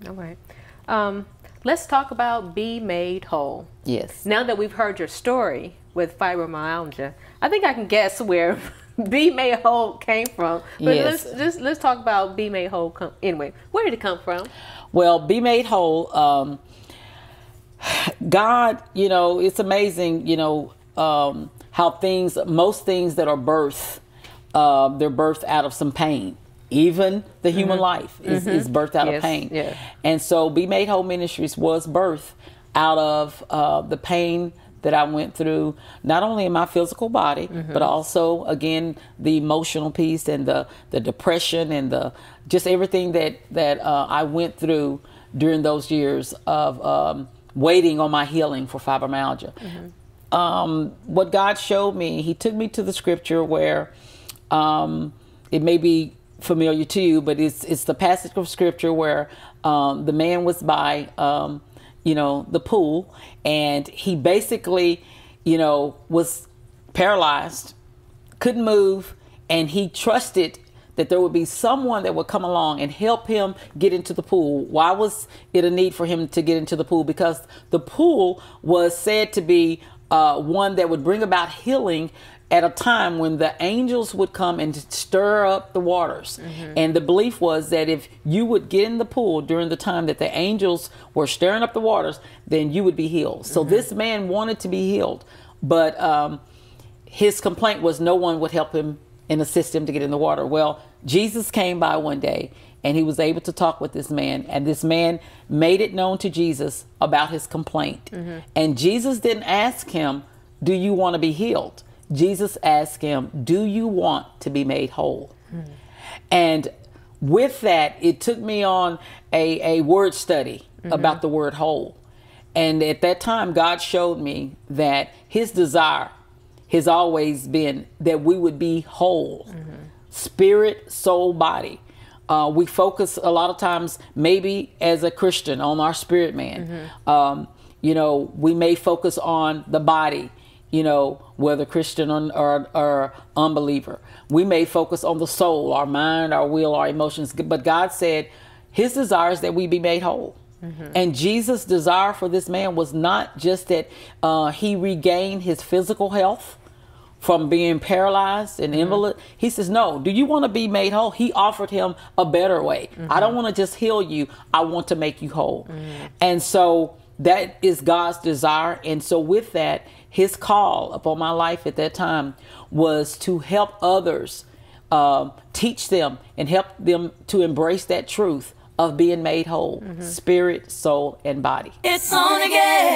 All right. Let's talk about Be Made Whole. Yes. Now that we've heard your story with fibromyalgia, I think I can guess where Be Made Whole came from. But Yes. let's talk about Be Made Whole. Anyway, where did it come from? Well, Be Made Whole. God, it's amazing, how most things that are birthed, they're birthed out of some pain. Even the human life is birthed out of pain. Yeah. And so Be Made Whole Ministries was birthed out of the pain that I went through, not only in my physical body, but also, again, the emotional piece and the depression and just everything that I went through during those years of waiting on my healing for fibromyalgia. What God showed me, he took me to the scripture where it may be familiar to you, but it's the passage of scripture where the man was by the pool, and he basically was paralyzed, couldn't move, and he trusted that there would be someone that would come along and help him get into the pool. Why was it a need for him to get into the pool? Because the pool was said to be one that would bring about healing at a time when the angels would come and stir up the waters. And the belief was that if you would get in the pool during the time that the angels were stirring up the waters, then you would be healed. So this man wanted to be healed, but his complaint was no one would help him and assist him to get in the water. Well, Jesus came by one day and he was able to talk with this man, and this man made it known to Jesus about his complaint. And Jesus didn't ask him, do you want to be healed? Jesus asked him, do you want to be made whole? And with that, it took me on a word study about the word whole. And at that time, God showed me that his desire has always been that we would be whole, spirit, soul, body. We focus a lot of times, maybe as a Christian, on our spirit man. We may focus on the body, whether Christian or unbeliever. We may focus on the soul, our mind, our will, our emotions. But God said his desire is that we be made whole. And Jesus' desire for this man was not just that he regained his physical health from being paralyzed and invalid. He says, no, do you want to be made whole? He offered him a better way. I don't want to just heal you. I want to make you whole. And so that is God's desire. And so with that, his call upon my life at that time was to help others, teach them and help them to embrace that truth of being made whole, spirit, soul, and body. It's on again.